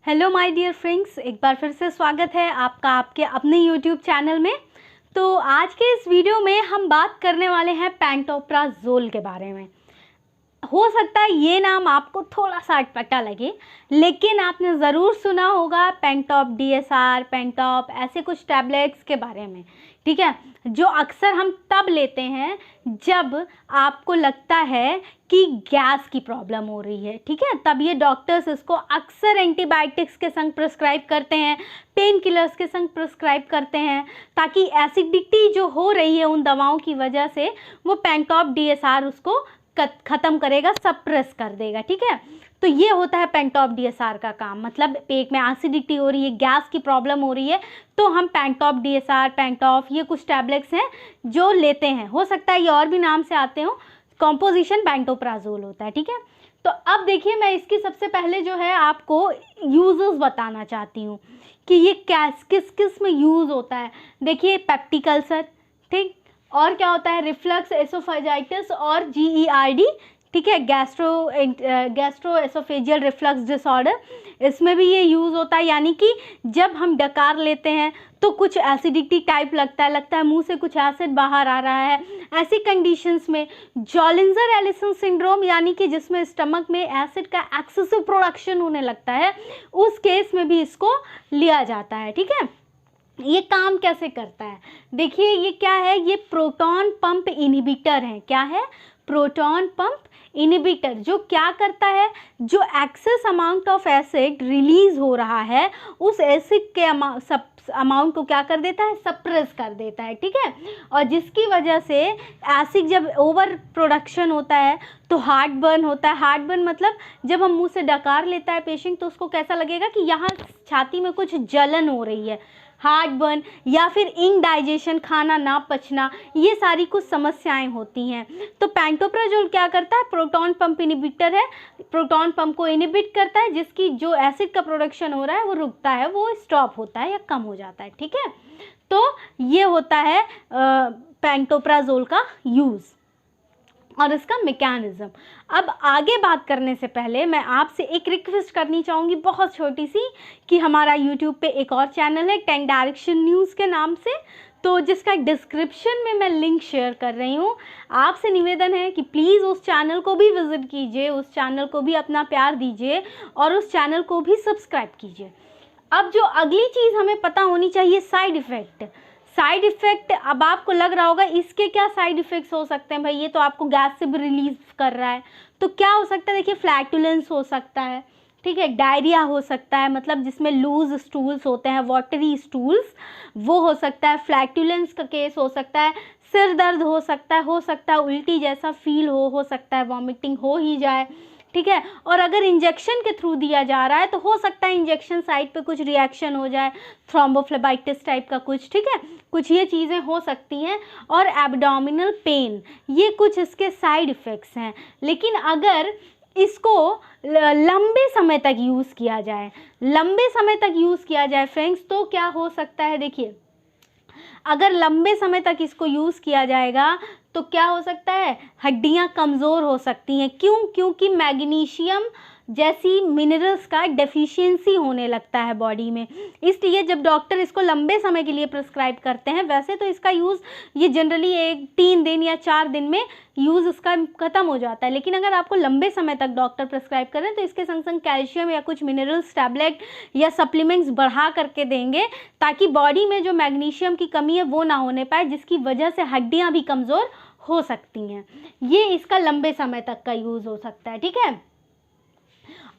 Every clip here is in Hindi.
हेलो माय डियर फ्रेंड्स, एक बार फिर से स्वागत है आपका आपके अपने यूट्यूब चैनल में। तो आज के इस वीडियो में हम बात करने वाले हैं पेंटोप्राजोल के बारे में। हो सकता है ये नाम आपको थोड़ा सा अटपटा लगे, लेकिन आपने ज़रूर सुना होगा पेंटॉप DSR, पेंटॉप, ऐसे कुछ टैबलेट्स के बारे में, ठीक है, जो अक्सर हम तब लेते हैं जब आपको लगता है कि गैस की प्रॉब्लम हो रही है, ठीक है। तब ये डॉक्टर्स इसको अक्सर एंटीबायोटिक्स के संग प्रिस्क्राइब करते हैं, पेन किलर्स के संग प्रिस्क्राइब करते हैं, ताकि एसिडिटी जो हो रही है उन दवाओं की वजह से वो पेंटॉप DSR उसको ख़त्म करेगा, सप्रेस कर देगा, ठीक है। तो ये होता है पेंटॉप DSR का काम। मतलब पेट में एसिडिटी हो रही है, गैस की प्रॉब्लम हो रही है, तो हम पेंटॉप DSR, पेंटॉप, ये कुछ टैबलेट्स हैं जो लेते हैं। हो सकता है ये और भी नाम से आते हो, कॉम्पोजिशन पेंटोप्राजोल होता है, ठीक है। तो अब देखिए, मैं इसकी सबसे पहले जो है आपको यूजेस बताना चाहती हूँ कि ये किस किस में यूज़ होता है। देखिए, पेप्टिक अल्सर, ठीक, और क्या होता है, रिफ्लक्स एसोफेजाइटिस और GERD, ठीक है, गैस्ट्रो एसोफेजियल रिफ्लक्स डिसऑर्डर, इसमें भी ये यूज़ होता है। यानी कि जब हम डकार लेते हैं तो कुछ एसिडिटी टाइप लगता है मुंह से कुछ एसिड बाहर आ रहा है, ऐसी कंडीशंस में जॉलिंजर एलिसन सिंड्रोम, यानी कि जिसमें स्टमक में एसिड का एक्सेसिव प्रोडक्शन होने लगता है, उस केस में भी इसको लिया जाता है, ठीक है। ये काम कैसे करता है, देखिए, ये क्या है, ये प्रोटॉन पंप इनहिबिटर है। क्या है? प्रोटॉन पंप इनहिबिटर, जो क्या करता है, जो excess amount of acid release हो रहा है, उस एसिड के अमाउंट को क्या कर देता है, सप्रेस कर देता है, ठीक है। और जिसकी वजह से एसिड जब ओवर प्रोडक्शन होता है तो हार्ट बर्न होता है। हार्ट बर्न मतलब जब हम मुंह से डकार लेता है पेशेंट, तो उसको कैसा लगेगा कि यहाँ छाती में कुछ जलन हो रही है, हार्ट बर्न, या फिर इंडाइजेशन, खाना ना पचना, ये सारी कुछ समस्याएं होती हैं। तो पेंटोप्राजोल क्या करता है, प्रोटॉन पंप इनहिबिटर है, प्रोटॉन पंप को इनहिबिट करता है, जिसकी जो एसिड का प्रोडक्शन हो रहा है वो रुकता है, वो स्टॉप होता है या कम हो जाता है, ठीक है। तो ये होता है पेंटोप्राजोल का यूज़ और इसका मैकेनिज्म। अब आगे बात करने से पहले मैं आपसे एक रिक्वेस्ट करनी चाहूँगी, बहुत छोटी सी, कि हमारा यूट्यूब पे एक और चैनल है 10 डायरेक्शन न्यूज़ के नाम से, तो जिसका डिस्क्रिप्शन में मैं लिंक शेयर कर रही हूँ। आपसे निवेदन है कि प्लीज़ उस चैनल को भी विज़िट कीजिए, उस चैनल को भी अपना प्यार दीजिए और उस चैनल को भी सब्सक्राइब कीजिए। अब जो अगली चीज़ हमें पता होनी चाहिए, साइड इफ़ेक्ट। अब आपको लग रहा होगा इसके क्या साइड इफ़ेक्ट्स हो सकते हैं भाई, ये तो आपको गैस से भी रिलीज कर रहा है, तो क्या हो सकता है, देखिए, फ्लैटुलेंस हो सकता है, ठीक है, डायरिया हो सकता है, मतलब जिसमें लूज स्टूल्स होते हैं, वाटरी स्टूल्स, वो हो सकता है, फ्लैटुलेंस का केस हो सकता है, सिर दर्द हो सकता है उल्टी जैसा फील हो सकता है, वॉमिटिंग हो ही जाए, ठीक है। और अगर इंजेक्शन के थ्रू दिया जा रहा है तो हो सकता है इंजेक्शन साइट पे कुछ रिएक्शन हो जाए, थ्रोम्बोफ्लेबाइटिस टाइप का कुछ, ठीक है, कुछ ये चीज़ें हो सकती हैं। और एब्डोमिनल पेन, ये कुछ इसके साइड इफ़ेक्ट्स हैं। लेकिन अगर इसको लंबे समय तक यूज़ किया जाए फ्रेंड्स, तो क्या हो सकता है, देखिए, अगर लंबे समय तक इसको यूज़ किया जाएगा तो क्या हो सकता है, हड्डियां कमज़ोर हो सकती हैं। क्यों? क्योंकि मैग्नीशियम जैसी मिनरल्स का डेफिशिएंसी होने लगता है बॉडी में। इसलिए जब डॉक्टर इसको लंबे समय के लिए प्रिस्क्राइब करते हैं, वैसे तो इसका यूज़ ये जनरली 3 दिन या 4 दिन में यूज़ इसका ख़त्म हो जाता है, लेकिन अगर आपको लंबे समय तक डॉक्टर प्रिस्क्राइब करें तो इसके संग संग कैल्शियम या कुछ मिनरल्स टैबलेट या सप्लीमेंट्स बढ़ा करके देंगे, ताकि बॉडी में जो मैग्नीशियम की कमी है वो ना होने पाए, जिसकी वजह से हड्डियाँ भी कमज़ोर हो सकती हैं। ये इसका लंबे समय तक का यूज़ हो सकता है, ठीक है।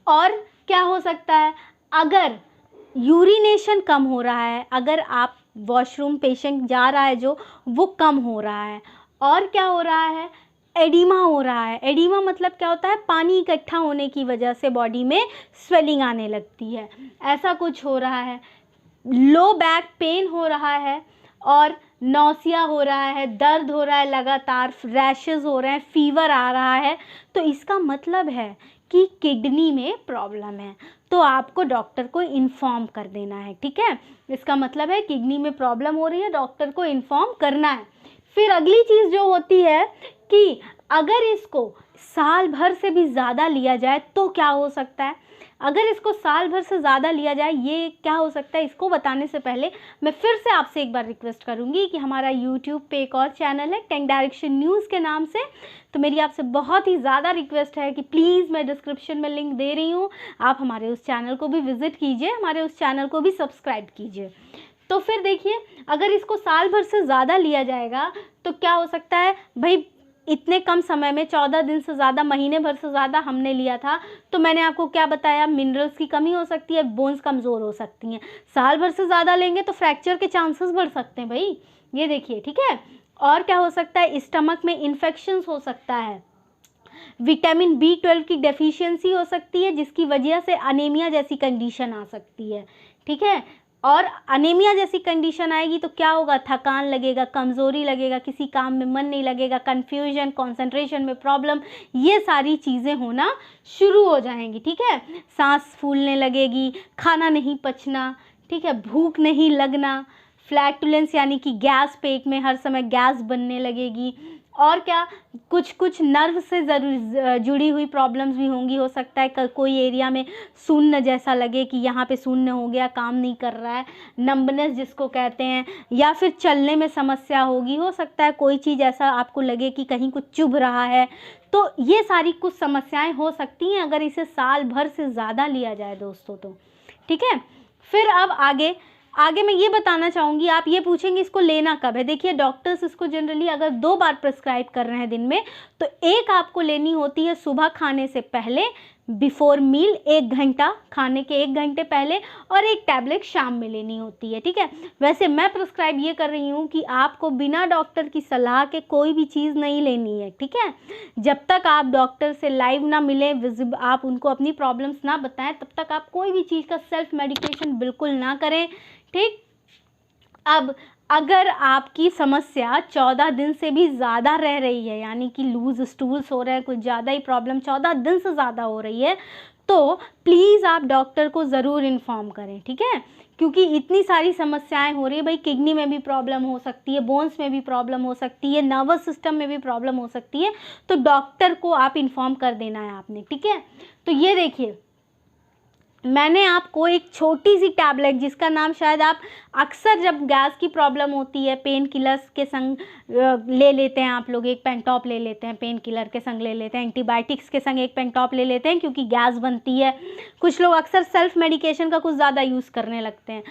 और क्या हो सकता है, अगर यूरिनेशन कम हो रहा है, अगर आप वॉशरूम पेशेंट जा रहा है जो, वो कम हो रहा है, और क्या हो रहा है, एडिमा हो रहा है। एडिमा मतलब क्या होता है, पानी इकट्ठा होने की वजह से बॉडी में स्वेलिंग आने लगती है, ऐसा कुछ हो रहा है, लो बैक पेन हो रहा है, और नौसिया हो रहा है, दर्द हो रहा है लगातार, रैशेस हो रहे हैं, फीवर आ रहा है, तो इसका मतलब है कि किडनी में प्रॉब्लम है, तो आपको डॉक्टर को इन्फॉर्म कर देना है, ठीक है। इसका मतलब है किडनी में प्रॉब्लम हो रही है, डॉक्टर को इन्फॉर्म करना है। फिर अगली चीज़ जो होती है कि अगर इसको साल भर से भी ज़्यादा लिया जाए तो क्या हो सकता है। अगर इसको साल भर से ज़्यादा लिया जाए ये क्या हो सकता है, इसको बताने से पहले मैं फिर से आपसे एक बार रिक्वेस्ट करूँगी कि हमारा यूट्यूब पे एक और चैनल है टेक डायरेक्शन न्यूज़ के नाम से, तो मेरी आपसे बहुत ही ज़्यादा रिक्वेस्ट है कि प्लीज़ मैं डिस्क्रिप्शन में लिंक दे रही हूँ, आप हमारे उस चैनल को भी विज़िट कीजिए, हमारे उस चैनल को भी सब्सक्राइब कीजिए। तो फिर देखिए, अगर इसको साल भर से ज़्यादा लिया जाएगा तो क्या हो सकता है भाई, इतने कम समय में 14 दिन से ज़्यादा, महीने भर से ज़्यादा हमने लिया था, तो मैंने आपको क्या बताया, मिनरल्स की कमी हो सकती है, बोन्स कमज़ोर हो सकती हैं। साल भर से ज़्यादा लेंगे तो फ्रैक्चर के चांसेस बढ़ सकते हैं भाई, ये देखिए, ठीक है। और क्या हो सकता है, स्टमक में इन्फेक्शंस हो सकता है, विटामिन B12 की डेफिशिएंसी हो सकती है जिसकी वजह से अनीमिया जैसी कंडीशन आ सकती है, ठीक है। और अनीमिया जैसी कंडीशन आएगी तो क्या होगा, थकान लगेगा, कमज़ोरी लगेगा, किसी काम में मन नहीं लगेगा, कन्फ्यूजन, कंसंट्रेशन में प्रॉब्लम, ये सारी चीज़ें होना शुरू हो जाएंगी, ठीक है। सांस फूलने लगेगी, खाना नहीं पचना, ठीक है, भूख नहीं लगना, फ्लैटुलेंस यानी कि गैस, पेट में हर समय गैस बनने लगेगी। और क्या, कुछ नर्व से ज़रूर जुड़ी हुई प्रॉब्लम्स भी होंगी, हो सकता है कोई एरिया में शून्य जैसा लगे कि यहाँ पे शून्य हो गया, काम नहीं कर रहा है, नंबनेस जिसको कहते हैं, या फिर चलने में समस्या होगी, हो सकता है कोई चीज़ ऐसा आपको लगे कि कहीं कुछ चुभ रहा है, तो ये सारी कुछ समस्याएं हो सकती हैं अगर इसे साल भर से ज़्यादा लिया जाए दोस्तों, तो ठीक है। फिर अब आगे मैं ये बताना चाहूँगी, आप ये पूछेंगे इसको लेना कब है। देखिए, डॉक्टर्स इसको जनरली अगर 2 बार प्रिस्क्राइब कर रहे हैं दिन में, तो एक आपको लेनी होती है सुबह खाने से पहले, बिफोर मील, 1 घंटा, खाने के 1 घंटे पहले, और एक टैबलेट शाम में लेनी होती है, ठीक है। वैसे मैं प्रिस्क्राइब ये कर रही हूँ कि आपको बिना डॉक्टर की सलाह के कोई भी चीज़ नहीं लेनी है, ठीक है। जब तक आप डॉक्टर से लाइव ना मिले, आप उनको अपनी प्रॉब्लम्स ना बताएं, तब तक आप कोई भी चीज़ का सेल्फ मेडिकेशन बिल्कुल ना करें, ठीक। अब अगर आपकी समस्या 14 दिन से भी ज़्यादा रह रही है, यानी कि लूज स्टूल्स हो रहे हैं, कुछ ज़्यादा ही प्रॉब्लम 14 दिन से ज़्यादा हो रही है, तो प्लीज़ आप डॉक्टर को ज़रूर इन्फॉर्म करें, ठीक है। क्योंकि इतनी सारी समस्याएं हो रही है भाई, किडनी में भी प्रॉब्लम हो सकती है, बोन्स में भी प्रॉब्लम हो सकती है, नर्वस सिस्टम में भी प्रॉब्लम हो सकती है, तो डॉक्टर को आप इन्फॉर्म कर देना है आपने, ठीक है। तो ये देखिए, मैंने आपको एक छोटी सी टैबलेट, जिसका नाम शायद आप अक्सर जब गैस की प्रॉब्लम होती है, पेन किलर्स के संग ले लेते हैं आप लोग, एक पेंटॉप ले लेते हैं, पेन किलर के संग ले लेते हैं, एंटीबायोटिक्स के संग एक पेंटॉप ले लेते हैं, क्योंकि गैस बनती है। कुछ लोग अक्सर सेल्फ मेडिकेशन का कुछ ज़्यादा यूज़ करने लगते हैं,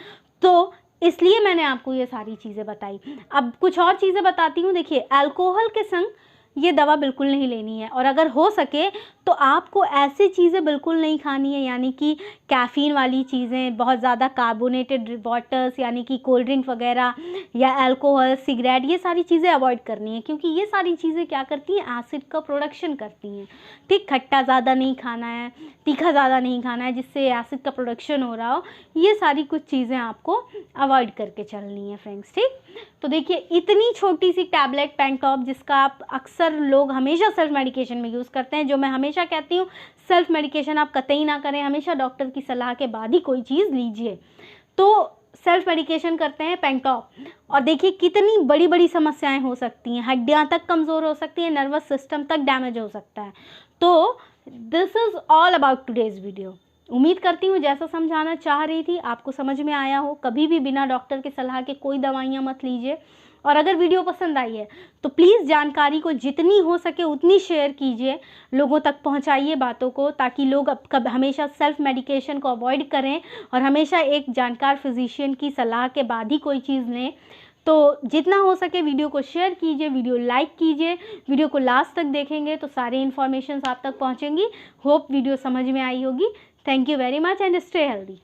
तो इसलिए मैंने आपको ये सारी चीज़ें बताई। अब कुछ और चीज़ें बताती हूँ। देखिए, अल्कोहल के संग ये दवा बिल्कुल नहीं लेनी है, और अगर हो सके तो आपको ऐसी चीज़ें बिल्कुल नहीं खानी है, यानी कि कैफ़ीन वाली चीज़ें, बहुत ज़्यादा कार्बोनेटेड वाटर्स यानी कि कोल्ड ड्रिंक वगैरह, या अल्कोहल, सिगरेट, ये सारी चीज़ें अवॉइड करनी है, क्योंकि ये सारी चीज़ें क्या करती हैं, एसिड का प्रोडक्शन करती हैं, ठीक। खट्टा ज़्यादा नहीं खाना है, तीखा ज़्यादा नहीं खाना है जिससे एसिड का प्रोडक्शन हो रहा हो, ये सारी कुछ चीज़ें आपको अवॉइड करके चलनी है फ्रेंड्स, ठीक। तो देखिए, इतनी छोटी सी टैबलेट पेंटॉप, जिसका आप अक्सर लोग हमेशा सेल्फ मेडिकेशन में यूज़ करते हैं, जो मैं हमेशा कहती हूँ सेल्फ मेडिकेशन आप कतई ना करें, हमेशा डॉक्टर की सलाह के बाद ही कोई चीज़ लीजिए। तो सेल्फ मेडिकेशन करते हैं पेंटॉप, और देखिए कितनी बड़ी बड़ी समस्याएं हो सकती हैं, हड्डियां तक कमज़ोर हो सकती हैं, नर्वस सिस्टम तक डैमेज हो सकता है। तो this is all about today's video. उम्मीद करती हूँ जैसा समझाना चाह रही थी आपको समझ में आया हो। कभी भी बिना डॉक्टर की सलाह के कोई दवाइयाँ मत लीजिए, और अगर वीडियो पसंद आई है तो प्लीज़ जानकारी को जितनी हो सके उतनी शेयर कीजिए, लोगों तक पहुंचाइए बातों को, ताकि लोग अब हमेशा सेल्फ मेडिकेशन को अवॉइड करें और हमेशा एक जानकार फिजिशियन की सलाह के बाद ही कोई चीज़ लें। तो जितना हो सके वीडियो को शेयर कीजिए, वीडियो लाइक कीजिए, वीडियो को लास्ट तक देखेंगे तो सारी इन्फॉर्मेशन आप तक पहुँचेंगी। होप वीडियो समझ में आई होगी। Thank you very much and stay healthy.